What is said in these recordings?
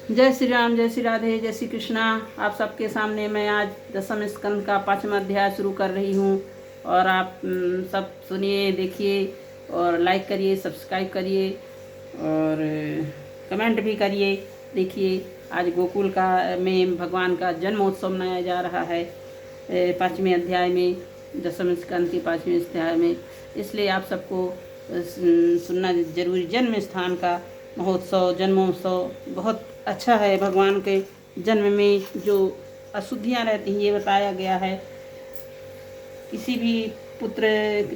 जय श्री राम, जय श्री राधे, जय श्री कृष्णा। आप सबके सामने मैं आज दसम स्कंद का 5वां अध्याय शुरू कर रही हूँ और आप सब सुनिए, देखिए और लाइक करिए, सब्सक्राइब करिए और कमेंट भी करिए। देखिए, आज गोकुल का में भगवान का जन्मोत्सव मनाया जा रहा है 5वें अध्याय में, दसम स्कंद के 5वें अध्याय में। इसलिए आप सबको सुनना जरूरी। जन्म स्थान का महोत्सव, जन्मोत्सव बहुत अच्छा है। भगवान के जन्म में जो अशुद्धियाँ रहती हैं ये बताया गया है। किसी भी पुत्र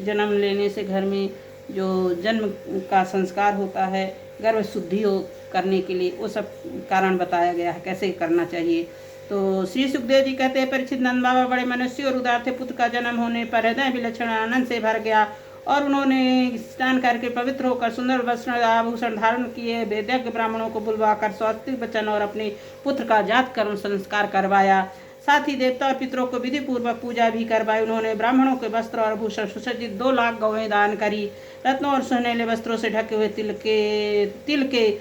जन्म लेने से घर में जो जन्म का संस्कार होता है, गर्भ शुद्धि हो करने के लिए, वो सब कारण बताया गया है, कैसे करना चाहिए। तो श्री सुखदेव जी कहते हैं, परीक्षित नंद बाबा बड़े मनुष्य और उदार थे। पुत्र का जन्म होने पर हृदय विलक्षण आनंद से भर गया और उन्होंने स्नान करके पवित्र होकर सुंदर वस्त्र आभूषण धारण किए। वेदज्ञ ब्राह्मणों को बुलवाकर स्वास्तिक वचन और अपने पुत्र का जात कर्म संस्कार करवाया। साथ ही देवता और पितरों को विधि पूर्वक पूजा भी करवाई। उन्होंने ब्राह्मणों के वस्त्र और आभूषण सुसज्जित 2 लाख गौएं दान करी। रत्नों और सुनहले वस्त्रों से ढके हुए तिल के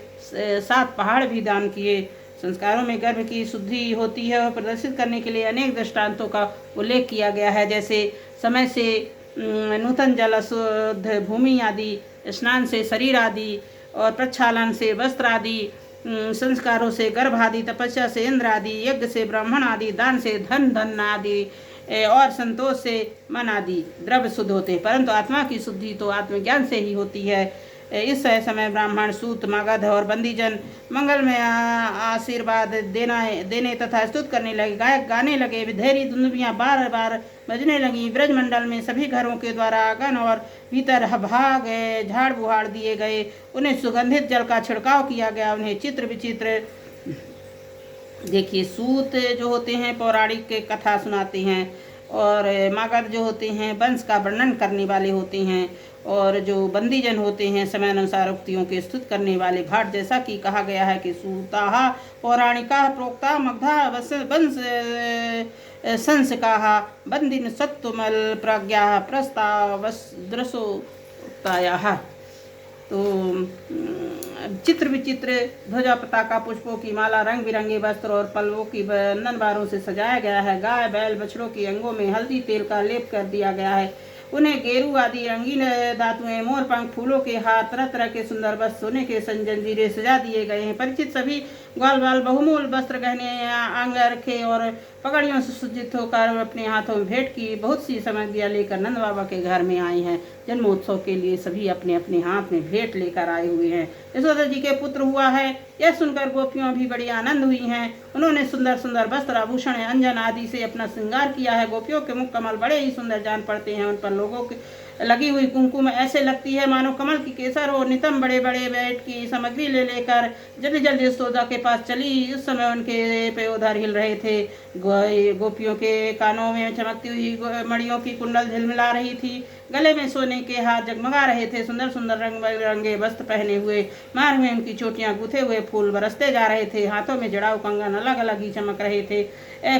7 पहाड़ भी दान किए। संस्कारों में गर्भ की शुद्धि होती है और प्रदर्शित करने के लिए अनेक दृष्टांतों का उल्लेख किया गया है, जैसे समय से नूतन जल, शुद्ध भूमि आदि, स्नान से शरीर आदि और प्रक्षालन से वस्त्र आदि, संस्कारों से गर्भ आदि, तपस्या से इंद्र आदि, यज्ञ से ब्राह्मण आदि, दान से धन आदि और संतोष से मन आदि द्रव्य शुद्ध होते हैं। परंतु आत्मा की शुद्धि तो आत्मज्ञान से ही होती है। इस समय ब्राह्मण, सूत, मगध और बंदीजन मंगल में आशीर्वाद देने तथा स्तुत करने लगे। गायक गाने लगे, विधेरी दुंदुभियाँ बार बार बजने लगी। ब्रजमंडल में सभी घरों के द्वारा आंगन और भीतर भाग झाड़ बुहाड़ दिए गए। उन्हें सुगंधित जल का छिड़काव किया गया। उन्हें चित्र विचित्र, देखिए, सूत जो होते हैं पौराणिक के कथा सुनाते हैं और मगध जो होते हैं वंश का वर्णन करने वाले होते हैं और जो बंदीजन होते हैं समय अनुसार उक्तियों के स्तुत करने वाले। भाट जैसा कि कहा गया है कि सूता पौराणिका प्रोक्ता मगधा वंश संस्काः बंदिन सत्वमल प्रज्ञा प्रस्तावसदृशोक्तायाः। तो चित्र विचित्र ध्वजा, पताका, पुष्पों की माला, रंग बिरंगे वस्त्र और पल्लवों की बंधन बारों से सजाया गया है। गाय बैल बछड़ों की अंगों में हल्दी तेल का लेप कर दिया गया है। उन्हें गेरू आदि रंगीन धातुएं, मोर पंख, फूलों के हार, तरह तरह के सुंदर वस्त्र, सोने के जंजीरें सजा दिए गए हैं। परिचित सभी ग्वाल बाल बहुमूल्य वस्त्र, गहने, अंगरखे और पगड़ियों से सुसज्जित होकर अपने हाथों में भेंट की बहुत सी सामग्रियां लेकर नंद बाबा के घर में आई हैं। जन्मोत्सव के लिए सभी अपने अपने हाथ में भेंट लेकर आए हुए हैं। यशोदा जी के पुत्र हुआ है, यह सुनकर गोपियों भी बड़ी आनंद हुई हैं। उन्होंने सुंदर सुंदर वस्त्र, आभूषण, अंजन आदि से अपना श्रृंगार किया है। गोपियों के मुख कमल बड़े ही सुंदर जान पड़ते हैं। उन पर लोगों के लगी हुई कुमकुम ऐसे लगती है मानो कमल की केसर हो। नितम बड़े बड़े बैठ की सामग्री ले लेकर जल्दी जल्दी यशोदा के पास चली। उस समय उनके पेयोधर हिल रहे थे। गोपियों के कानों में चमकती हुई मणियों की कुंडल झिलमिला रही थी। गले में सोने के हाथ जगमगा रहे थे। सुंदर सुंदर रंग बिरंगे वस्त्र पहने हुए, मार में उनकी चोटियां गूथे हुए फूल बरसते जा रहे थे। हाथों में जड़ाऊ कंगन अलग अलग ही चमक रहे थे।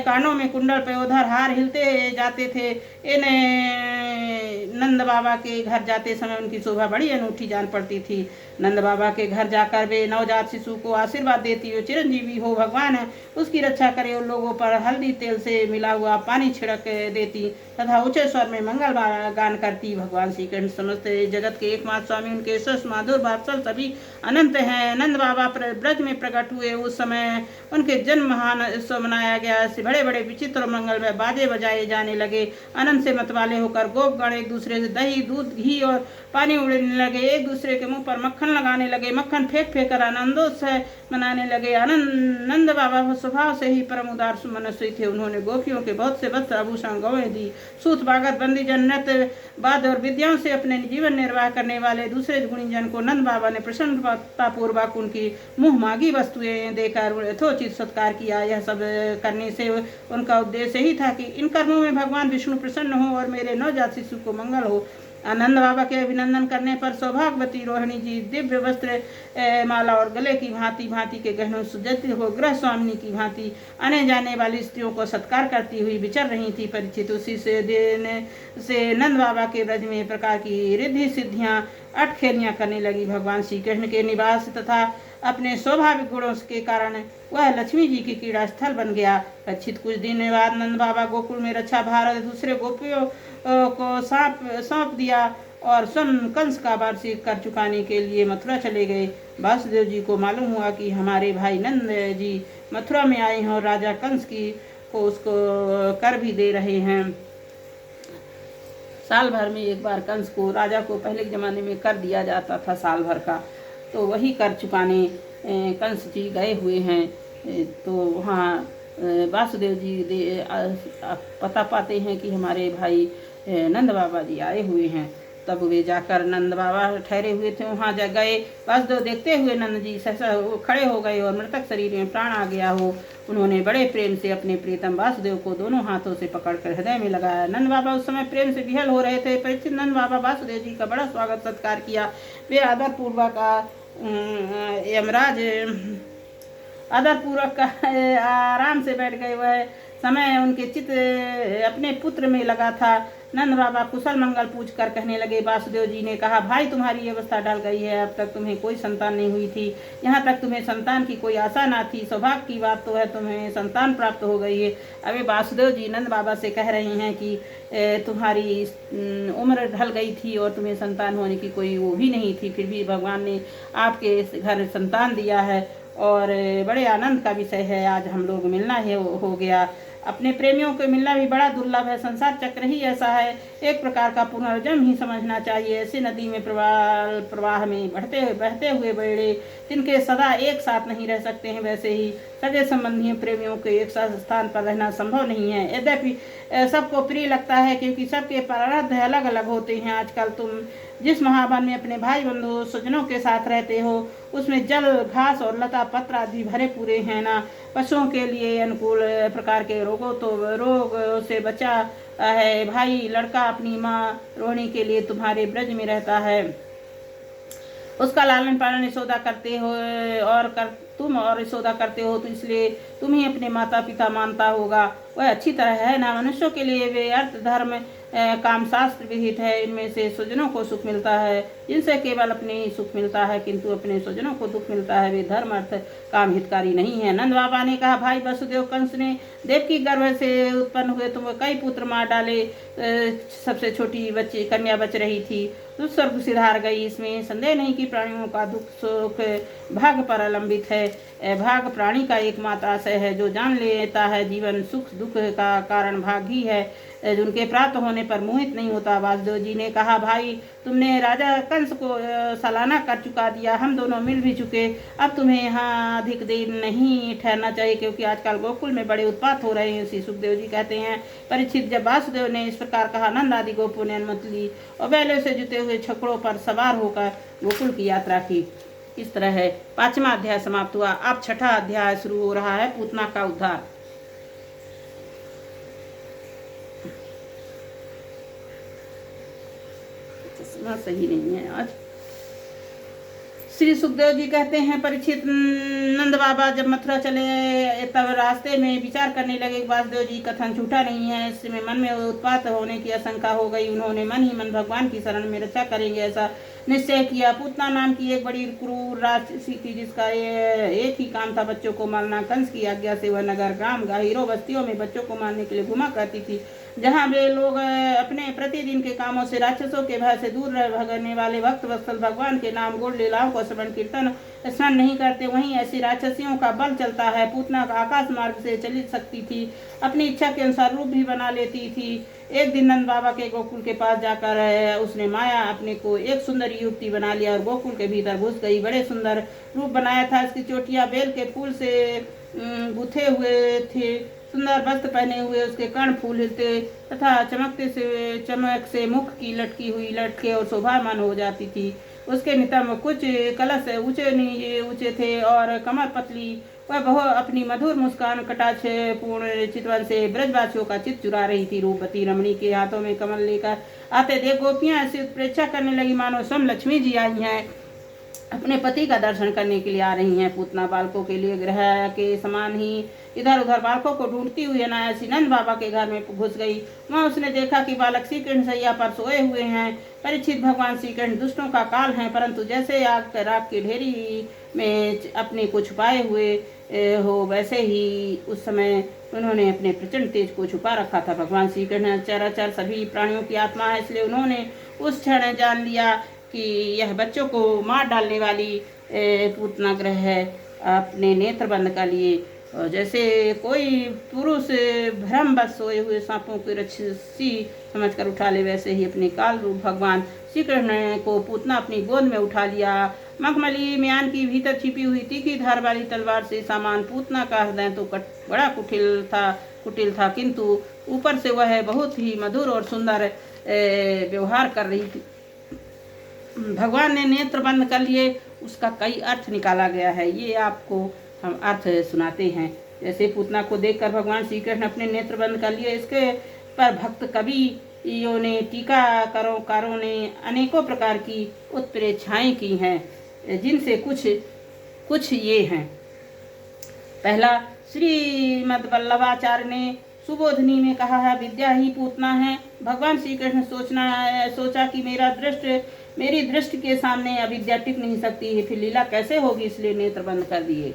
कानों में कुंडल पेयोधर हार हिलते जाते थे। इन्हें नंद बाबा के घर जाते समय उनकी शोभा बड़ी अनूठी जान पड़ती थी। नंद बाबा के घर जाकर वे नवजात शिशु को आशीर्वाद देती हो, चिरंजीवी हो, भगवान उसकी रक्षा करे। उन लोगों पर हल्दी तेल से मिला हुआ पानी छिड़क देती तथा ऊंचे स्वर में मंगल गान करती। भगवान श्री कृष्ण समस्त जगत के एकमात्र स्वामी, उनके सस माधुर वात्सल सभी अनंत हैं। नंद बाबा ब्रज में प्रकट हुए उस समय उनके जन्म महान उत्सव मनाया गया। ऐसे बड़े बड़े विचित्र मंगल में बाजे बजाए जाने लगे। आनंद से मतवाले होकर गोपगण एक दूसरे से दही, दूध, घी और पानी उड़ने लगे। एक दूसरे के मुंह पर मक्खन लगाने लगे। मक्खन फेंक फेंक कर आनंदोत्सव मनाने लगे। नंद बाबा स्वभाव से ही परम उदार मनुष्य थे। उन्होंने गोपियों के बहुत से वस्त्र, आभूषण, गौएं दी। सूत, बागत, बंदीजन, नृत्य, वाद्य और विद्याओं से अपने जीवन निर्वाह करने वाले दूसरे गुणीजन को नंद बाबा ने प्रसन्नतापूर्वक उनकी मुँह मांगी वस्तुएं देकर यथोचित सत्कार किया। यह सब करने से उनका उद्देश्य ही था कि इन कर्मों में भगवान विष्णु प्रसन्न हो और मेरे नवजात शिशु को मंगल हो। आनंद बाबा के अभिनंदन करने पर सौभाग्यवती रोहिणी जी दिव्य वस्त्र, माला और गले की भांति भांति के गहनों सुजती हो गृह स्वामिनी की भांति आने जाने वाली स्त्रियों को सत्कार करती हुई विचर रही थी। परिचित उसी से दिन से नंद बाबा के ब्रज में प्रकार की रिद्धि सिद्धियां अटखेलियां करने लगी। भगवान श्री कृष्ण के निवास तथा अपने स्वाभाविक गुणों के कारण वह लक्ष्मी जी की क्रीड़ा स्थल बन गया। परीक्षित कुछ दिन बाद नंद बाबा गोकुल में रक्षा भार दूसरे गोपियों को सौंप दिया और स्वयं कंस का वार्षिक कर चुकाने के लिए मथुरा चले गए। वासुदेव जी को मालूम हुआ कि हमारे भाई नंद जी मथुरा में आए हैं और राजा कंस की को उसको कर भी दे रहे हैं। साल भर में एक बार कंस को, राजा को पहले के ज़माने में कर दिया जाता था साल भर का, तो वही कर चुकाने कंस जी गए हुए हैं। तो वहाँ वासुदेव जी पता पाते हैं कि हमारे भाई नंद बाबा जी आए हुए हैं। तब वे जाकर नंद बाबा ठहरे हुए थे वहाँ जा गए। वासुदेव देखते हुए नंद जी सहसा खड़े हो गए और मृतक शरीर में प्राण आ गया हो। उन्होंने बड़े प्रेम से अपने प्रीतम वासुदेव को दोनों हाथों से पकड़कर हृदय में लगाया। नंद बाबा उस समय प्रेम से विहल हो रहे थे। परीक्षित नंद बाबा वासुदेव जी का बड़ा स्वागत सत्कार किया। वे आदरपूर्वक आराम से बैठ गए। वह समय उनके चित्त अपने पुत्र में लगा था। नंद बाबा कुशल मंगल पूछ कर कहने लगे। वासुदेव जी ने कहा, भाई तुम्हारी अवस्था ढल गई है, अब तक तुम्हें कोई संतान नहीं हुई थी, यहाँ तक तुम्हें संतान की कोई आशा ना थी। सौभाग्य की बात तो है तुम्हें संतान प्राप्त हो गई है। अभी वासुदेव जी नंद बाबा से कह रहे हैं कि तुम्हारी उम्र ढल गई थी और तुम्हें संतान होने की कोई वो भी नहीं थी, फिर भी भगवान ने आपके घर संतान दिया है और बड़े आनंद का विषय है। आज हम लोग मिलना है हो गया। अपने प्रेमियों को मिलना भी बड़ा दुर्लभ है। संसार चक्र ही ऐसा है, एक प्रकार का पुनर्जन्म ही समझना चाहिए। ऐसी नदी में प्रवाह में बहते हुए बेड़े जिनके सदा एक साथ नहीं रह सकते हैं, वैसे ही सगे संबंधी प्रेमियों के एक साथ स्थान पर रहना संभव नहीं है। यद्यपि सबको प्रिय लगता है क्योंकि सबके प्रारब्ध अलग अलग होते हैं। आजकल तुम जिस महावन में अपने भाई बंधु स्वजनों के साथ रहते हो उसमें जल, घास और लता पत्र आदि भरे पूरे हैं ना। पशुओं के लिए अनुकूल प्रकार के रोग से बचा है। भाई लड़का अपनी माँ रोहिणी के लिए तुम्हारे ब्रज में रहता है, उसका लालन पालन यशोदा करते हो तुम और यशोदा करते हो, तो इसलिए तुम ही अपने माता पिता मानता होगा। वह अच्छी तरह है ना। मनुष्यों के लिए वे अर्थ धर्म काम शास्त्र विहित है। इनमें से स्वजनों को सुख मिलता है जिनसे केवल अपने ही सुख मिलता है, किंतु अपने स्वजनों को दुख मिलता है। वे धर्म अर्थ काम हितकारी नहीं है। नंद बाबा ने कहा, भाई वसुदेव, कंस ने देवकी गर्भ से उत्पन्न हुए तुम कई पुत्र मार डाले। सबसे छोटी कन्या बच रही थी, दुस्वर्ग सिधार गई। इसमें संदेह नहीं कि प्राणियों का दुख सुख भाग्य पर अवलंबित है। भाग्य प्राणी का एकमात्र आशय है। जो जान लेता है जीवन सुख दुख का कारण भाग्य ही है, उनके प्राप्त होने पर मोहित नहीं होता। वासुदेव जी ने कहा, भाई तुमने राजा कंस को सालाना कर चुका दिया, हम दोनों मिल भी चुके। अब तुम्हें यहाँ अधिक देर नहीं ठहरना चाहिए क्योंकि आजकल गोकुल में बड़े उत्पात हो रहे हैं। श्री सुखदेव जी कहते हैं, परीक्षित, जब वासुदेव ने इस प्रकार कहा, नंद आदि गोपों ने अनुमति ली और बैलों से जुते हुए छकड़ों पर सवार होकर गोकुल की यात्रा की। इस तरह है 5वां अध्याय समाप्त हुआ। अब 6ठा अध्याय शुरू हो रहा है, पूतना का उद्धार। चश्मा सही नहीं है आज। श्री सुखदेव जी कहते हैं, परीक्षित, नंद बाबा जब मथुरा चले तब रास्ते में विचार करने लगे। वासुदेव जी कथन झूठा नहीं है। इसमें मन में उत्पात होने की आशंका हो गई। उन्होंने मन ही मन भगवान की शरण में रक्षा करेंगे ऐसा निश्चय किया। पूतना नाम की एक बड़ी क्रूर राक्षसी थी जिसका एक ही काम था बच्चों को मारना। कंस की आज्ञा से वह नगर ग्राम गाहिरों बस्तियों में बच्चों को मारने के लिए घुमा करती थी। जहाँ वे लोग अपने प्रतिदिन के कामों से राक्षसों के भय से दूर भगने वाले भक्त वत्सल भगवान के नाम गुण लीलाओं को श्रवण कीर्तन स्मरण नहीं करते, वहीं ऐसी राक्षसियों का बल चलता है। पूतना आकाश मार्ग से चली सकती थी, अपनी इच्छा के अनुसार रूप भी बना लेती थी। एक दिन नंद बाबा के गोकुल के पास जाकर उसने माया अपने को एक सुंदर युवती बना लिया और गोकुल के भीतर घुस गई। बड़े सुंदर रूप बनाया था। इसकी चोटियां बेल के फूल से गुथे हुए थे। सुंदर वस्त्र पहने हुए उसके कर्ण फूल हिलते तथा चमक से मुख की लटकी हुई लटके और शोभामान हो जाती थी। उसके नितंब कुछ कलश ऊंचे थे और कमर पतली। वह बहुत अपनी मधुर मुस्कान कटाक्ष पूर्ण चितवन से ब्रजवासियों का चित्त चुरा रही थी। रूपवती रमणी के हाथों में कमल लेकर आते देख गोपियां ऐसी उत्प्रेक्षा करने लगी मानो स्वयं लक्ष्मी जी आई हैं। अपने पति का दर्शन करने के लिए आ रही हैं। पूतना बालकों के लिए ग्रह के समान ही इधर उधर बालकों को ढूंढती हुई अनायासी नंद बाबा के घर में घुस गई। वहाँ उसने देखा कि बालक श्री कृष्ण सैया पर सोए हुए हैं। परीक्षित, भगवान श्री कृष्ण दुष्टों का काल हैं, परंतु जैसे आग राख की ढेरी में अपने को छुपाए हुए हो, वैसे ही उस समय उन्होंने अपने प्रचंड तेज को छुपा रखा था। भगवान श्री कृष्ण चराचर सभी प्राणियों की आत्मा है, इसलिए उन्होंने उस क्षण जान लिया कि यह बच्चों को मार डालने वाली पूतना ग्रह है। अपने नेत्र बंद कर लिए और जैसे कोई पुरुष भ्रमवश सोए हुए सांपों की रस्सी समझकर उठा ले, वैसे ही अपने काल रूप भगवान श्री कृष्ण को पूतना अपनी गोद में उठा लिया। मखमली म्यान की भीतर छिपी हुई तीखी धार वाली तलवार से सामान पूतना का हृदय तो बड़ा कुटिल था, किंतु ऊपर से वह बहुत ही मधुर और सुंदर व्यवहार कर रही थी। भगवान ने नेत्र बंद कर लिए, उसका कई अर्थ निकाला गया है, ये आपको हम अर्थ सुनाते हैं। जैसे पूतना को देखकर भगवान श्री कृष्ण अपने नेत्र बंद कर लिए, इसके पर भक्त कवियों ने, टीकाकारों ने अनेकों प्रकार की उत्प्रेक्षाएं की हैं, जिनसे कुछ ये हैं। पहला, श्रीमद् वल्लभाचार्य ने सुबोधनी में कहा है, विद्या ही पूतना है। भगवान श्री कृष्ण सोचा कि मेरी दृष्टि के सामने अविद्या टिक नहीं सकती है, फिर लीला कैसे होगी, इसलिए नेत्र बंद कर दिए।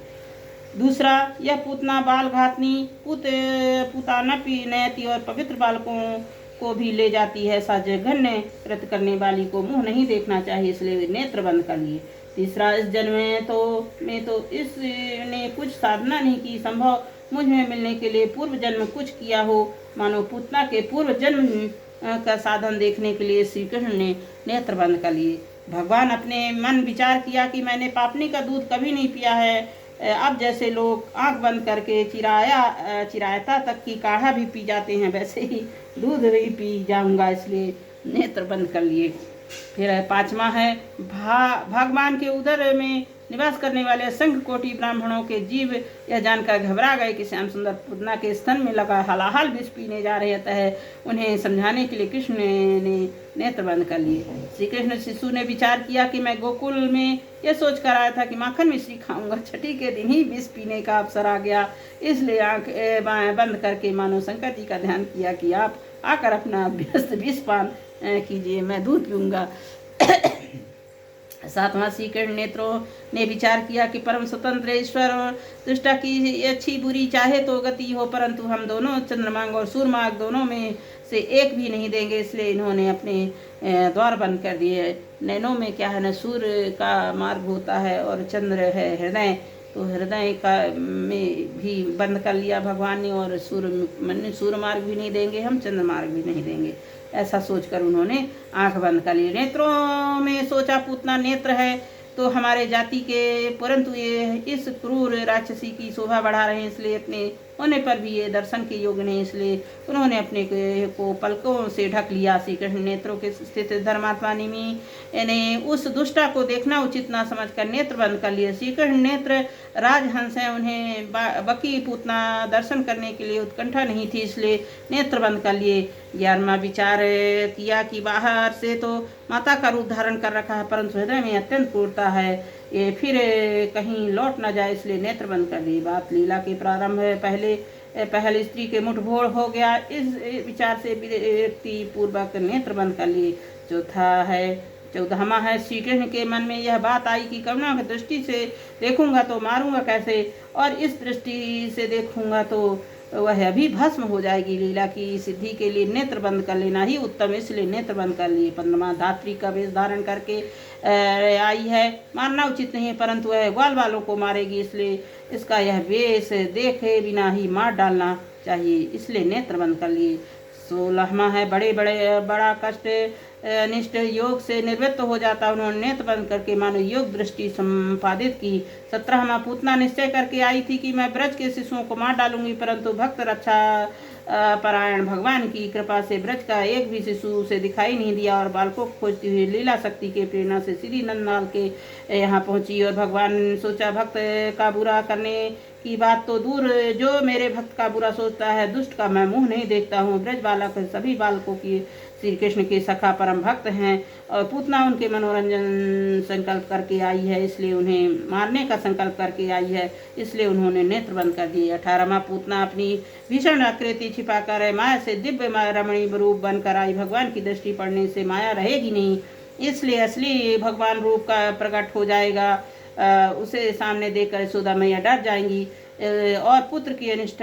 दूसरा, यह पूतना बाल घातनी पुतानपि नयति और पवित्र बालकों को भी ले जाती है। ऐसा जघन्य कृत करने वाली को मुंह नहीं देखना चाहिए, इसलिए नेत्र बंद कर लिए। तीसरा, इस जन्म में तो इसने कुछ साधना नहीं की, संभव मुझ में मिलने के लिए पूर्व जन्म कुछ किया हो। मानो पूतना के पूर्व जन्म का साधन देखने के लिए श्री कृष्ण ने नेत्र बंद कर लिए। भगवान अपने मन विचार किया कि मैंने पापनी का दूध कभी नहीं पिया है। अब जैसे लोग आंख बंद करके चिरायता तक की काढ़ा भी पी जाते हैं, वैसे ही दूध भी पी जाऊंगा, इसलिए नेत्र बंद कर लिए। फिर पांचवा है, भगवान के उदर में निवास करने वाले असंख्य कोटि ब्राह्मणों के जीव यह जानकर घबरा गए कि श्याम सुंदर पूतना के स्तन में लगा हलाहल विष पीने जा रहे हैं। उन्हें समझाने के लिए कृष्ण ने नेत्र बंद कर लिए। श्री कृष्ण शिशु ने विचार किया कि मैं गोकुल में यह सोच कर आया था कि माखन मिश्री खाऊंगा, छठी के दिन ही विष पीने का अवसर आ गया, इसलिए आंख बंद करके मानो शंकर जी का ध्यान किया कि आप आकर अपना व्यस्त विष पान कीजिए, मैं दूध पीऊंगा। सातवां, श्री कृष्ण नेत्रों ने विचार किया कि परम स्वतंत्र ईश्वर और दुष्टा की अच्छी बुरी चाहे तो गति हो, परंतु हम दोनों चंद्रमांग और सूर्यमार्ग दोनों में से एक भी नहीं देंगे, इसलिए इन्होंने अपने द्वार बंद कर दिए। नैनों में क्या है न, सूर्य का मार्ग होता है और चंद्र है हृदय, तो हृदय का में भी बंद कर लिया भगवान ने, और सूर्य मार्ग भी नहीं देंगे हम, चंद्र मार्ग भी नहीं देंगे, ऐसा सोचकर उन्होंने आंख बंद कर ली। नेत्रों में सोचा पूतना नेत्र है तो हमारे जाति के, परंतु ये इस क्रूर राक्षसी की शोभा बढ़ा रहे हैं, इसलिए अपने होने पर भी ये दर्शन के योग्य नहीं, इसलिए उन्होंने अपने को पलकों से ढक लिया। श्री कृष्ण नेत्रों के स्थित धर्मात्मा निमि ने उस दुष्टा को देखना उचित ना समझकर नेत्र बंद कर लिए। श्री कृष्ण नेत्र राजहंस हैं, उन्हें बकी पूतना दर्शन करने के लिए उत्कंठा नहीं थी, इसलिए नेत्र बंद कर लिए। 11वां, विचार किया कि बाहर से तो माता का रूप धारण कर रखा है, परंतु हृदय में अत्यंत क्रूरता है, ये फिर कहीं लौट न जाए, इसलिए नेत्र बंद कर दी। बात लीला के प्रारंभ है, पहले स्त्री के मुठभेड़ हो गया, इस विचार से व्यक्ति पूर्वक नेत्र बंद कर लिए। 14वां है, श्री कृष्ण के मन में यह बात आई कि करुणा की दृष्टि से देखूंगा तो मारूंगा कैसे, और इस दृष्टि से देखूंगा तो वह अभी भस्म हो जाएगी। लीला की सिद्धि के लिए नेत्र बंद कर लेना ही उत्तम, इसलिए नेत्र बंद कर लिए। 15वां, धात्री का वेश धारण करके आई है, मारना उचित नहीं है, परंतु वह ग्वाल वालों को मारेगी, इसलिए इसका यह वेश देखे बिना ही मार डालना चाहिए, इसलिए नेत्र बंद कर लिए। 16वां है, बड़ा कष्ट निष्ठ योग से निवृत्त हो जाता, उन्होंने नेत्र बंद करके मानो योग दृष्टि संपादित की। 17वां, पूतना निश्चय करके आई थी कि मैं ब्रज के शिशुओं को मार डालूंगी, परंतु भक्त रक्षा परायण भगवान की कृपा से ब्रज का एक भी शिशु उसे दिखाई नहीं दिया, और बालकों को खोजती हुई लीला शक्ति के प्रेरणा से श्री नंदलाल के यहाँ पहुंची। और भगवान ने सोचा, भक्त का बुरा करने की बात तो दूर, जो मेरे भक्त का बुरा सोचता है, दुष्ट का मैं मुंह नहीं देखता हूँ। ब्रज बालक सभी बालकों की श्री कृष्ण के सखा परम भक्त हैं, और पूतना उनके मनोरंजन संकल्प करके आई है, इसलिए उन्हें मारने का संकल्प करके आई है, इसलिए उन्होंने नेत्र बंद कर दिए। 18वां पूतना अपनी भीषण आकृति छिपाकर माया से दिव्य रमणी रूप बनकर आई। भगवान की दृष्टि पड़ने से माया रहेगी नहीं, इसलिए असली भगवान रूप का प्रकट हो जाएगा। उसे सामने देखकर यशोदा मैया डर जाएंगी और पुत्र की अनिष्ट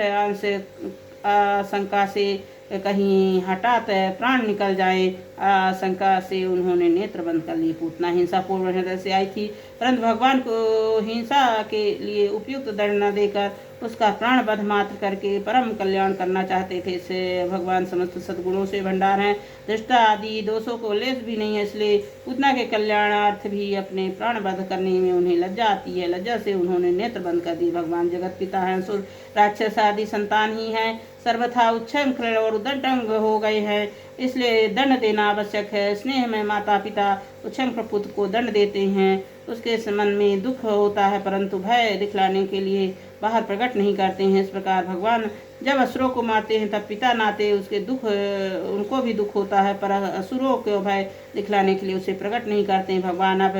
आशंका से कहीं हठात प्राण निकल जाए, आशंका से उन्होंने नेत्र बंद कर लिए। पूतना हिंसा पूर्ण हृदय से आई थी, परंतु भगवान को हिंसा के लिए उपयुक्त दंड न देकर उसका प्राण बध मात्र करके परम कल्याण करना चाहते थे। से भगवान समस्त सद्गुणों से भंडार हैं, दृष्टा आदि दोषों को लेस भी नहीं है, इसलिए पूतना के कल्याणार्थ भी अपने प्राण बध करने में उन्हें लज्जा आती है। लज्जा से उन्होंने नेत्र बंद कर दी। भगवान जगत पिता हैं, असुर राक्षस आदि संतान ही हैं, सर्वथा उच्छृंखल और उद्दंड हो गए हैं, इसलिए दंड देना आवश्यक है। स्नेह में माता पिता उच्छृंखल पुत्र को दंड देते हैं, उसके मन में दुख होता है, परंतु भय दिखलाने के लिए बाहर प्रकट नहीं करते हैं। इस प्रकार भगवान जब असुरों को मारते हैं तब पिता नाते उसके दुख उनको भी दुख होता है, पर असुरों को भय दिखलाने के लिए उसे प्रकट नहीं करते हैं। भगवान अब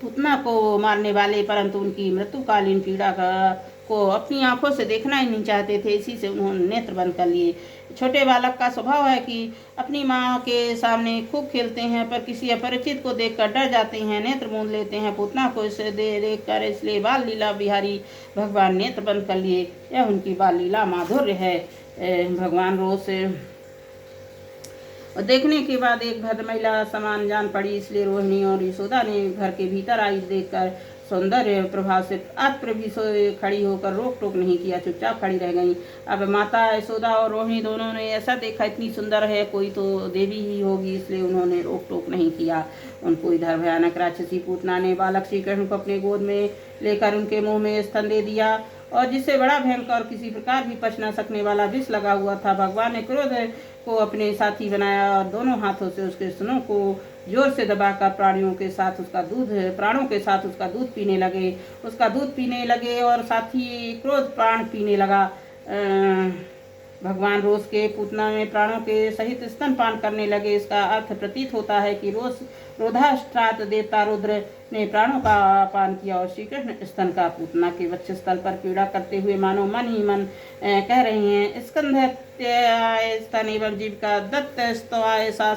पूतना को मारने वाले परंतु उनकी मृत्युकालीन पीड़ा को अपनी आंखों से देखना ही नहीं चाहते थे, इसी से उन्होंने नेत्र बंद कर लिए। छोटे बालक का स्वभाव है कि अपनी माँ के सामने खूब खेलते हैं, पर किसी अपरिचित को देखकर डर जाते हैं, नेत्र मूंद लेते हैं। पूतना को इसे देख कर इसलिए बाल लीला बिहारी भगवान नेत्र बंद कर लिए। यह उनकी बाल लीला माधुर्य है। भगवान रोज से और देखने के बाद एक भद्र महिला समान जान पड़ी, इसलिए रोहिणी और यशोदा ने घर के भीतर आई देखकर सौंदर्य प्रभाव से अप्रभी से खड़ी होकर रोक टोक नहीं किया, चुपचाप खड़ी रह गई। अब माता यशोदा और रोहिणी दोनों ने ऐसा देखा इतनी सुंदर है, कोई तो देवी ही होगी, इसलिए उन्होंने रोक टोक नहीं किया उनको। इधर भयानक राक्षसी पूतना ने बालक श्री कृष्ण को अपने गोद में लेकर उनके मुंह में स्तन दे दिया, और जिससे बड़ा भयंकर और किसी प्रकार भी पच न सकने वाला विष लगा हुआ था। भगवान ने क्रोध को अपने साथी बनाया और दोनों हाथों से उसके स्तनों को जोर से दबाकर प्राणों के साथ उसका दूध पीने लगे और साथ ही क्रोध प्राण पीने लगा। भगवान रोज के पूतना में प्राणों के सहित स्तनपान करने लगे। इसका अर्थ प्रतीत होता है कि रोधाष्ट्रात देवता रुद्र ने प्राणों का पान किया और श्री कृष्ण स्तन का पूतना के वक्षस्थल पर पीड़ा करते हुए मानो मन ही मन कह रहे हैं, स्कंधत्याय स्तन एवं जीव का दत्त स्तवाय सा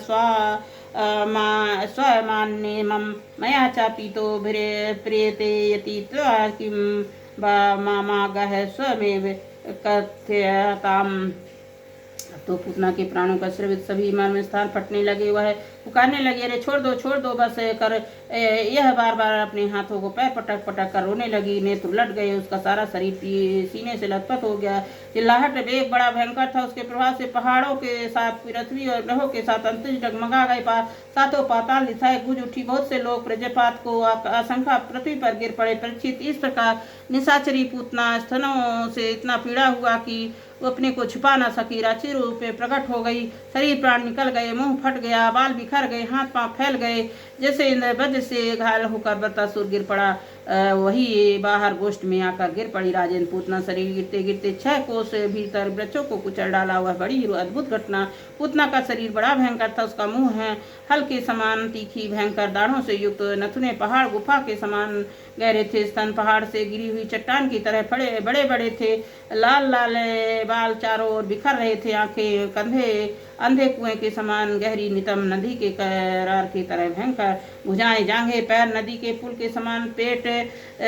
स्वमान्ये मम मया चापीतो प्रियते यति किम मामागः स्वमेव कथ्यताम। तो पूतना के प्राणों का स्रवित सभी मर्म स्थान फटने लगे। वह पुकारने लगे, अरे छोड़ दो बस कर। यह बार बार अपने हाथों को पैर पटक पटक कर रोने लगी। नेत्र उलट गए, उसका सारा शरीर सीने से लथपथ हो गया। चिल्लाहट वेग बड़ा भयंकर था, उसके प्रभाव से पहाड़ों के साथ पृथ्वी और ग्रहों के साथ अंतरिक्ष डगमगा गए। सातों पाताल दिशाएं गूंज उठी। बहुत से लोग प्रजपात को आशंका पृथ्वी पर गिर पड़े। परीक्षित, इस प्रकार निशाचरी पूतना स्तनों से इतना पीड़ा हुआ कि वो अपने को छुपा न सकी। राक्षसी रूप में प्रकट हो गई, शरीर प्राण निकल गए, मुंह फट गया, बाल बिखर गए, हाथ पांव फैल गए। जैसे इंद्र वज्र से घायल होकर बरतासुर गिर पड़ा, वही बाहर गोष्ठ में आकर गिर पड़ी। राजेंद्र पूतना शरीर गिरते गिरते 6 कोस भीतर वृक्षों को कुचल डाला। वह बड़ी अद्भुत घटना। पूतना का शरीर बड़ा भयंकर था, उसका मुंह है हल के समान तीखी भयंकर दाढ़ों से युक्त, नथुने पहाड़ गुफा के समान गहरे थे, स्तन पहाड़ से गिरी हुई चट्टान की तरह बड़े बड़े थे, लाल लाल बाल चारों ओर बिखर रहे थे, आंखें कंधे अंधे कुएं के समान गहरी, नितम नदी के करार की तरह भयंकर, भुजाएं जांघे पैर नदी के पुल के समान, पेट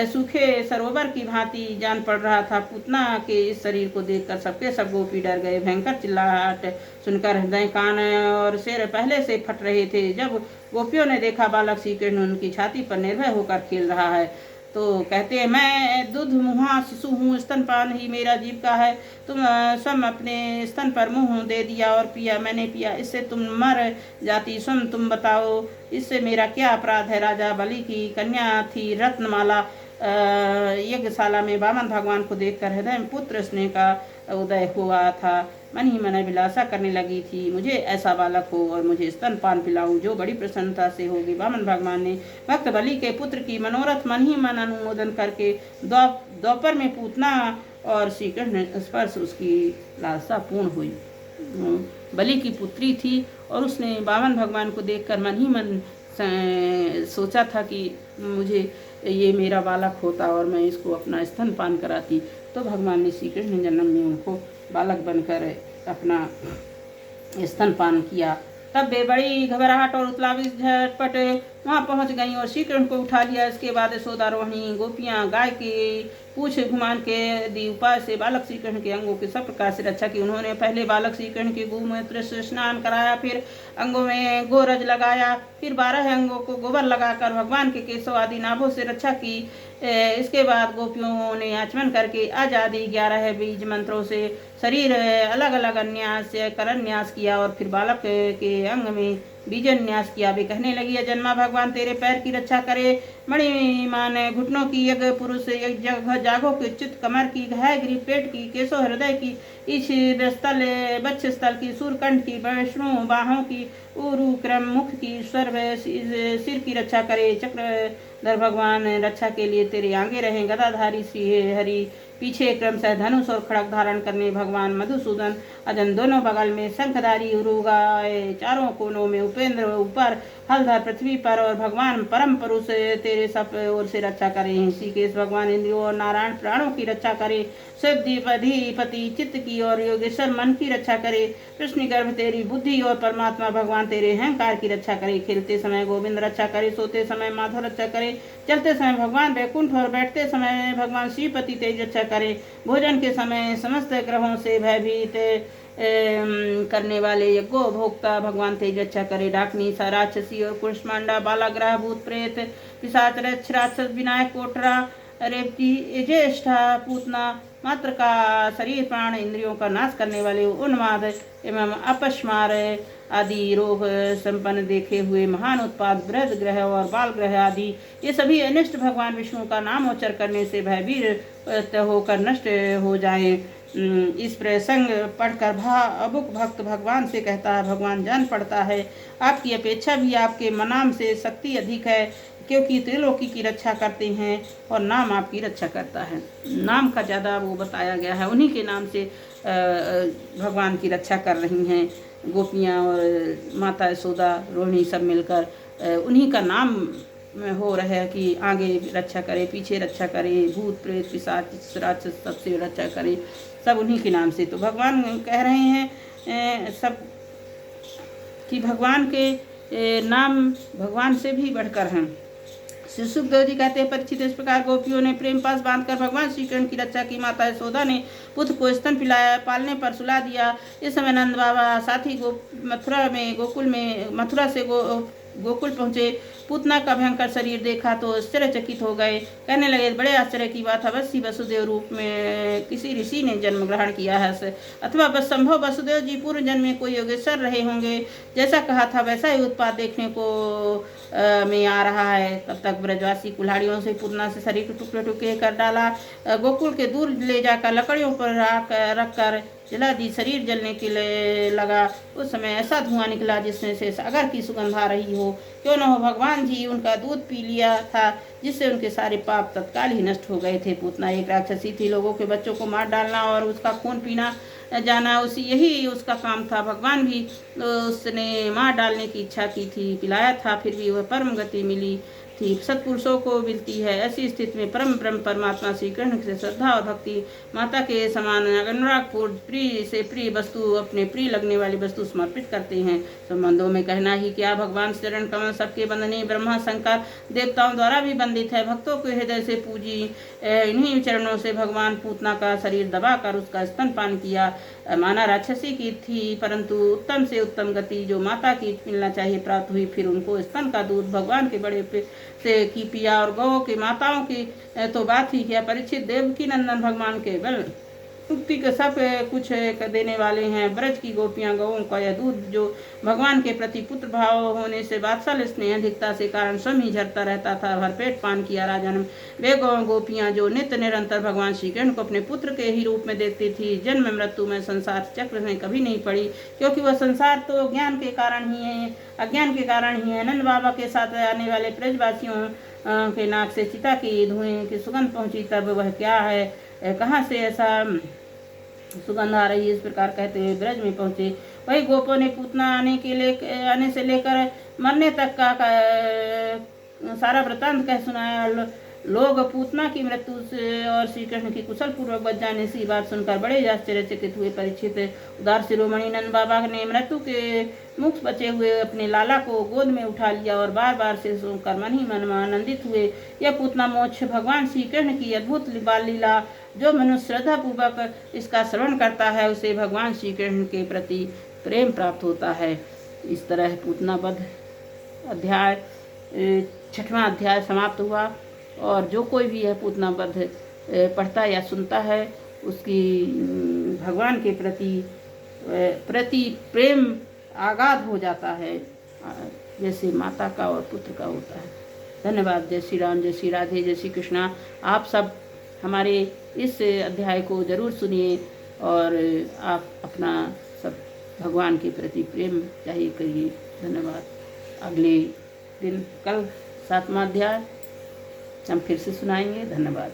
सूखे सरोवर की भांति जान पड़ रहा था। पूतना के इस शरीर को देखकर सबके सब गोपी डर गए। भयंकर चिल्लाहट सुनकर हृदय कान और सिर पहले से फट रहे थे। जब गोपियों ने देखा बालक श्री कृष्ण उनकी छाती पर निर्भय होकर खेल रहा है, तो कहते हैं, मैं दूध मुहा शिशु हूँ, स्तनपान ही मेरा जीविका है। तुम स्वयं अपने स्तन पर मुँह दे दिया और पिया, मैंने पिया, इससे तुम मर जाती। स्वयं तुम बताओ, इससे मेरा क्या अपराध है। राजा बलि की कन्या थी रत्नमाला। यज्ञशाला में वामन भगवान को देखकर हृदय में पुत्र स्नेह का उदय हुआ था। मन ही मन अभिलाषा करने लगी थी, मुझे ऐसा बालक हो और मुझे स्तनपान पिलाऊं, जो बड़ी प्रसन्नता से होगी। वामन भगवान ने भक्त बलि के पुत्र की मनोरथ मन ही मन अनुमोदन करके दोपहर में पूतना और श्री कृष्ण स्पर्श उसकी लालसा पूर्ण हुई। बलि की पुत्री थी और उसने बामन भगवान को देखकर मन ही मन सोचा था कि मुझे ये मेरा बालक होता और मैं इसको अपना स्तनपान कराती। तो भगवान ने श्री कृष्ण जन्म में उनको बालक बनकर अपना स्तनपान किया। तब वे बड़ी घबराहट और उतलावी झटपट वहाँ पहुँच गईं और श्री कृष्ण को उठा लिया। इसके बाद यशोदा, रोहिणी, गोपियाँ गाय की पूछ घुमान के दी उपाय से बालक श्री कृष्ण के अंगों की सब प्रकार से रक्षा की। उन्होंने पहले बालक श्री कृष्ण के गोमूत्र से स्नान कराया, फिर अंगों में गोरज लगाया, फिर 12 अंगों को गोबर लगाकर भगवान के केशों आदि नाभों से रक्षा की। इसके बाद गोपियों ने आचमन करके आजादी 11 बीज मंत्रों से शरीर अलग अलग अन्यास करन्यास किया और फिर बालक के अंग में बीजन्यास किया। वे कहने लगी, जन्मा भगवान तेरे पैर की रक्षा करे, मणिमान घुटनों की, यज्ञ पुरुष जागो की, चित्त कमर की, घाय गिरी पेट की, केशो हृदय की, ईश स्थल बच्च स्थल की, सूरकंठ की, वैष्णु बाहों की, उरु क्रम मुख की, स्वर सिर की रक्षा करे। चक्रधर भगवान रक्षा के लिए तेरे आगे रहे। गदाधारी श्री हरि पीछे क्रमशः धनुष और खड़ग धारण करने भगवान मधुसूदन, अजन दोनों बगल में, शंखधारी उरुगाए चारों कोनों में, उपेंद्र ऊपर, हलधर पृथ्वी पर और भगवान परम पुरुष तेरे सब ओर से रक्षा करें। ऋषिकेश भगवान इंद्रियों और नारायण प्राणों की रक्षा करे। शिवधिपति चित्त की और योगेश्वर मन की रक्षा करे। कृष्ण गर्भ तेरी बुद्धि और परमात्मा भगवान तेरे अहंकार की रक्षा करे। खेलते समय गोविंद रक्षा करे, सोते समय माधव रक्षा करे, चलते समय भगवान वैकुंठ और बैठते समय भगवान श्रीपति तेज रक्षा करे। भोजन के समय समस्त ग्रहों से भयभीत करने वाले यज्ञो भोक्ता भगवान तेज रक्षा करे। डाकनी सा राक्षसी और कुष्मांडा, बालाग्रह, भूत प्रेत, पिशाच, राक्षस, विनायक, कोटरा, रेवती, ज्येष्ठा, पूतना, मात्र का शरीर प्राण इंद्रियों का नाश करने वाले, उन्माद एवं अपस्मार आदि रोग संपन्न देखे हुए महान उत्पाद, वृद्ध ग्रह और बाल ग्रह आदि ये सभी अनिष्ट भगवान विष्णु का नाम उच्चार करने से भयभीत होकर नष्ट हो जाए। इस प्रसंग पढ़कर भावुक भक्त भगवान से कहता है, भगवान जान पड़ता है आपकी अपेक्षा भी आपके मनाम से शक्ति अधिक है, क्योंकि त्रिलोकी की रक्षा करते हैं और नाम आपकी रक्षा करता है। नाम का ज़्यादा वो बताया गया है, उन्हीं के नाम से भगवान की रक्षा कर रही हैं गोपियाँ और माता यशोदा, रोहिणी सब मिलकर उन्हीं का नाम हो रहा है कि आगे रक्षा करे, पीछे रक्षा करे, भूत प्रेत पिशाच राक्षस सबसे रक्षा करे, सब उन्हीं के नाम से। तो भगवान कह रहे हैं सब कि भगवान के नाम भगवान से भी बढ़कर हैं। श्री सुखदेव जी कहते हैं, परीक्षित इस प्रकार गोपियों ने प्रेम पास बांधकर भगवान श्री कृष्ण की रक्षा की। माता यशोदा ने पुत्र को स्तन पिलाया, पालने पर सुला दिया। इस समय नंद बाबा साथी मथुरा से गोकुल पहुँचे। पूतना का भयंकर शरीर देखा तो आश्चर्यचकित हो गए, कहने लगे, बड़े आश्चर्य की बात, अवश्य वसुदेव रूप में किसी ऋषि ने जन्म ग्रहण किया है, अथवा बस संभव वसुदेव जी पूर्व जन्म में कोई योगेश्वर रहे होंगे। जैसा कहा था वैसा ही उत्पाद देखने को में आ रहा है। तब तक ब्रजवासी कुल्हाड़ियों से पूतना से शरीर के टुकड़े टुकड़े कर डाला, गोकुल के दूर ले जाकर लकड़ियों पर रखकर जला दी। शरीर जलने के लिए लगा। उस समय ऐसा धुआं निकला जिसमें से सागर की सुगंध आ रही हो। क्यों न हो भगवान जी उनका दूध पी लिया था, जिससे उनके सारे पाप तत्काल ही नष्ट हो गए थे। पूतना एक राक्षसी थी, लोगों के बच्चों को मार डालना और उसका खून पीना जाना यही उसका काम था। भगवान भी उसने मार डालने की इच्छा की थी, पिलाया था, फिर भी वह परम गति मिली थी, सत्पुरुषों को मिलती है। ऐसी स्थिति में परम ब्रह्म परमात्मा श्री कृष्ण से श्रद्धा और भक्ति माता के समान अनुरागपूर्ण प्रिय से प्रिय वस्तु, अपने प्रिय लगने वाली वस्तु समर्पित करते हैं। संबंधों में कहना ही क्या, भगवान चरण कमल सबके बंधने, ब्रह्मा शंकर देवताओं द्वारा भी बंदित है। भक्तों के हृदय से पूजी इन्हीं चरणों से भगवान पूतना का शरीर दबाकर उसका स्तनपान किया। माना राक्षसी की थी, परंतु उत्तम से उत्तम गति जो माता की मिलना चाहिए प्राप्त हुई। फिर उनको स्तन का दूध भगवान के बड़े से की पिया और गौ के माताओं की तो बात ही क्या। परीक्षित देवकी नंदन भगवान के बल मुक्ति के सब कुछ देने वाले हैं। ब्रज की गोपियां गौओं का यह दूध जो भगवान के प्रति पुत्र भाव होने से वात्सल्य स्नेह अधिकता से कारण स्वयं ही झरता रहता था, भरपेट पान किया राजा ने। वे गोपियां जो नित्य निरंतर भगवान श्री कृष्ण को अपने पुत्र के ही रूप में देखती थी, जन्म मृत्यु में संसार चक्र में कभी नहीं पड़ी, क्योंकि वह संसार तो ज्ञान के कारण ही है, अज्ञान के कारण ही है। नंद बाबा के साथ आने वाले ब्रजवासियों के नाक से चिता की धुएं की सुगंध पहुंची, तब वह क्या है, कहाँ से ऐसा सुगंध आ रही है, इस प्रकार कहते हुए ब्रज में पहुंचे। वही गोपों ने पूतना आने से लेकर मरने तक का सारा वृतांत कह सुनाया। लोग पूतना की मृत्यु से और श्री कृष्ण की कुशल पूर्वक बच जाने से बात सुनकर बड़े आश्चर्यचकित हुए। परीक्षित उदार शिरोमणि नंद बाबा ने मृत्यु के मुख बचे हुए अपने लाला को गोद में उठा लिया और बार बार से सुनकर मन ही मन में आनंदित हुए। यह पूतना मोक्ष भगवान श्री कृष्ण की अद्भुत बाल लीला, जो मनुष्य श्रद्धा पूर्वक इसका श्रवण करता है उसे भगवान श्री कृष्ण के प्रति प्रेम प्राप्त होता है। इस तरह पूतना वध अध्याय 6वां अध्याय समाप्त हुआ। और जो कोई भी यह पूतना वध पढ़ता या सुनता है उसकी भगवान के प्रति प्रेम आगाध हो जाता है, जैसे माता का और पुत्र का होता है। धन्यवाद। जय श्री राम, जय श्री राधे, जय श्री कृष्णा। आप सब हमारे इस अध्याय को जरूर सुनिए और आप अपना सब भगवान के प्रति प्रेम जाहिर करिए। धन्यवाद। अगले दिन कल 7वां अध्याय हम फिर से सुनाएंगे। धन्यवाद।